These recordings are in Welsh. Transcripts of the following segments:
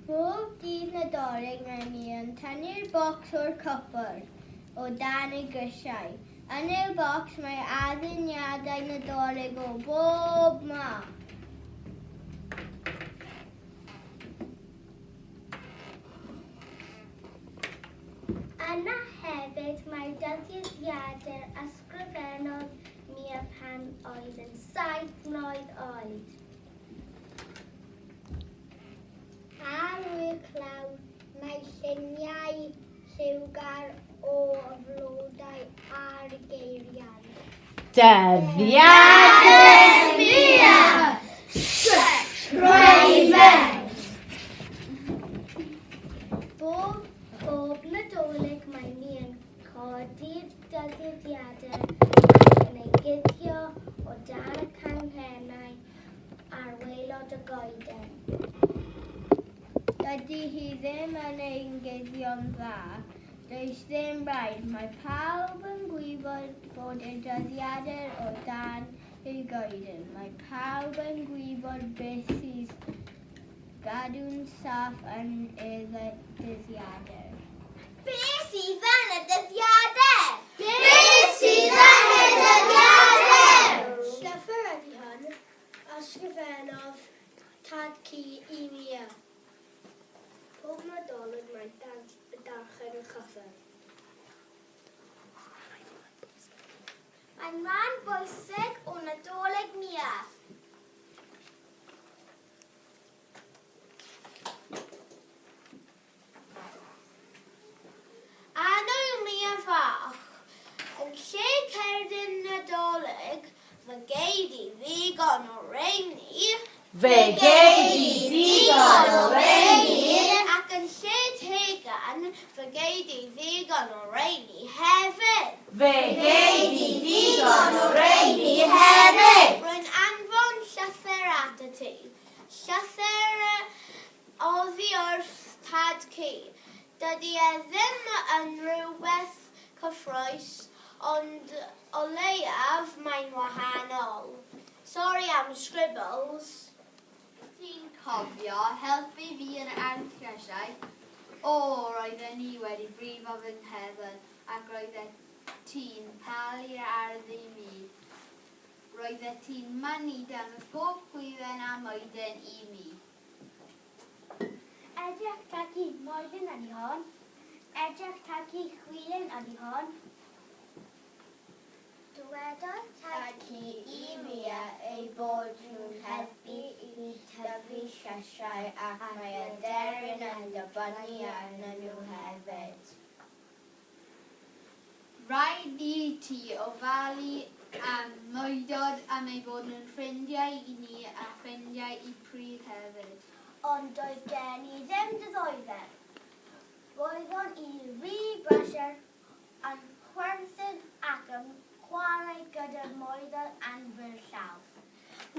Bob dydd Nadolig mae ni yn tynnu'r bocs o'r copr o dan y grisiau. Yn y bocs mae addurniadau Nadolig o bob math. Yna hefyd mae dyddiadau'r ysgrifennodd Mia pan oedd yn 7 mlwydd oed. Ar y claw mae lluniau lliwgar o flodau ar geiriau. Dyddiadau Mia! Sgreifed! Bob Nadolig mae ni yn codi'r dyddiadau ac yn ei guddio o dan y canghennau ar waelod y goeden. Dydy hi ddim yn ein guddio'n dda. Does ddim rhaid. Mae pawb yn gwybod bod y dyddiadau o dan eu goeden. Mae pawb yn gwybod beth sydd gadw'n saff yn y dyddiadau. Beth sydd yn y dyddiadau? Beth sydd yn y dyddiadau? Llyfr ydy hwn, ysgrifennodd tad ci I Mia. Pob Nadolig mae darchen y chyffur. Mae'n rhan bwysig o Nadolig Mia. Annwyl Mia fach, yn lle cerdyn Nadolig, fe geid I ddigon o reini. Fe geid I ddigon o reini. Ac yn lle tegan, fe geid I ddigon o reini hefyd. Fe geid I ddigon o reini hefyd. Rwy'n anfon llythyr at y ti. Llythyr oddi wrth tad ci. Dydy e ddim yn rhywbeth cyffrous, ond o leiaf mae'n wahanol. Sorry am scribbles. Ti'n cofio helpu fi yn arthgasiau? Roedden ni wedi brifo fy nghefn ac roeddet ti'n palu ardd I mi. Roeddet ti'n mynnu dan y pob chwilen am oeden I mi. Edrych tagi moedyn ydi hon. Edrych tagi chwilyn ydi hon. Dywedodd Tagi I Mia ei bod nhw'n helpu I tyfu llysiau ac mae aderyn yn dibynnu arnyn nhw hefyd. Rhaid I ti ofalu am moedod am ei bod nhw'n ffrindiau I ni a ffrindiau I pryd hefyd. Ond doedd gen I ddim dyddoedden. Roeddwn I rhy brysur yn chwerthin ac yn chwarae gyda'r moedod yn fy llaw.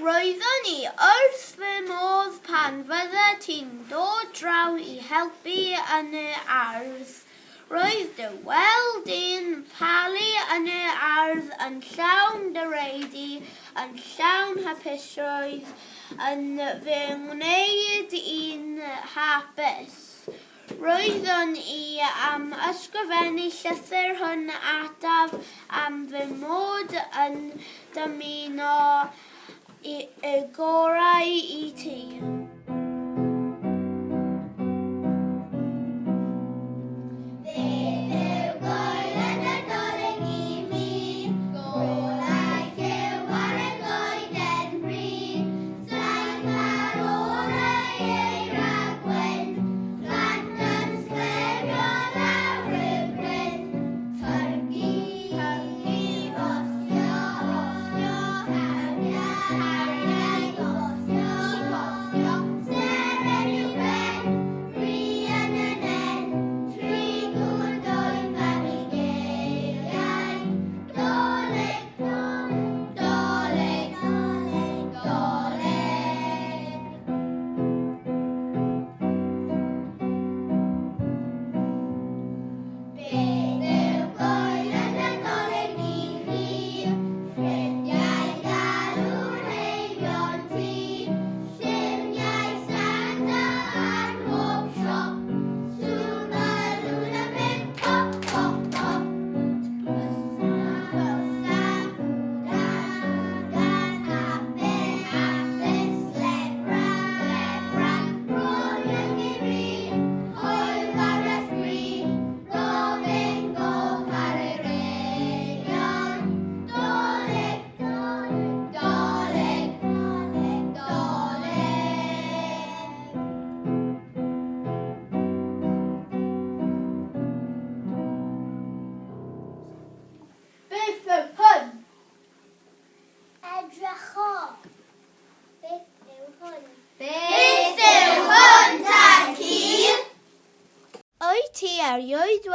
Roeddwn I wrth fy modd pan fydde ti'n dod draw I helpu yn y ardd. Roedd dy weld i'n palu yn y ardd yn llawn dy reidi, yn llawn hapusrwydd, yn fy ngwneud i'n hapus. Roeddwn I am ysgrifennu llythyr hwn ataf am fy mod yn dymuno y gorau I ti.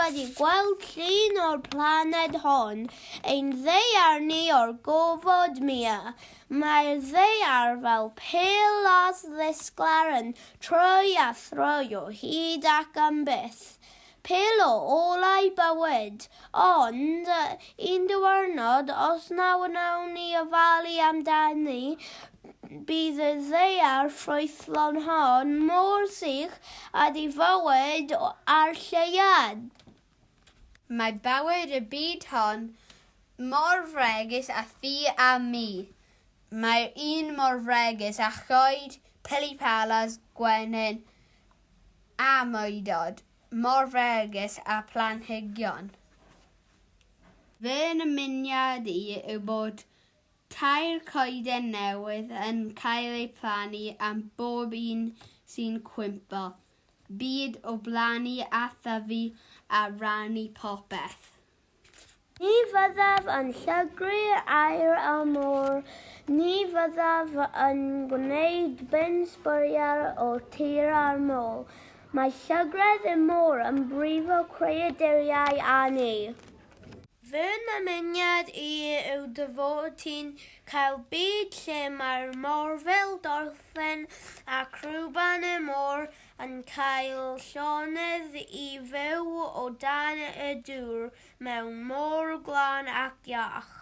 wedi gweld llun o'r planed hon, ein ddaear ni o'r gofod mia. Mae'r ddaear fel pêl as ddisglar yn trwy a thrwy o hyd ac am byth. Pêl o olau bywyd, ond un diwrnod os nawn ni ofalu amdani, bydd y ddaear ffrwythlon hon mor sych a di fywyd ar lleiad. Mae bywyd y byd hon mor fregus a thi a mi. Mae'r un mor fregus a choed, pelipalas, gwenyn a mwydod, mor fregus a planhigion. Fy ymuniad I yw bod tair coeden newydd yn cael eu plannu am bob un sy'n cwympo. Byd o blannu a thyfu a rannu popeth. Ni fyddaf yn llygru air y môr, ni fyddaf yn gwneud bensbwriar o tir ar môl. Mae llygredd y môr yn brifo creaduriau a ni. Fy ymuniad I yw dy fod ti'n cael byd lle mae'r morfil dorffen ac rhywban y môr yn cael llonydd I fyw o dan y dŵr mewn môr glân ac iach.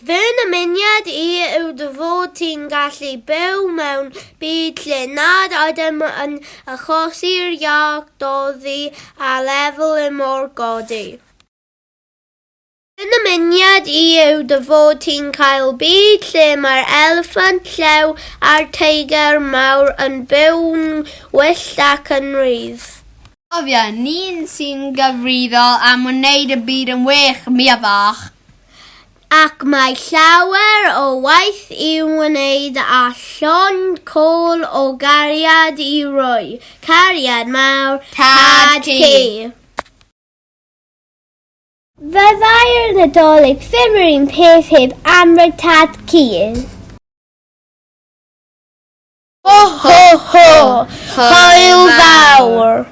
Fy ymuniad I yw dy fod ti'n gallu byw mewn byd lle nad ydym yn achosi'r iach doddi a lefel y môr godi. Fy ymuniad I yw dy fod ti'n cael byd lle mae'r elephant llew a'r teigr mawr yn byw'n wyllt ac yn rydd. Cofia, ni'n sy'n gyfrifol am wneud y byd yn wych, mia fach. Ac mae llawer o waith I wneud a llond col o gariad I roi. Cariad mawr, tad ci. Fyddai'r Nadolig ddim yr un peth heb amrwyd tad ci. Ho ho ho, hwyl fawr.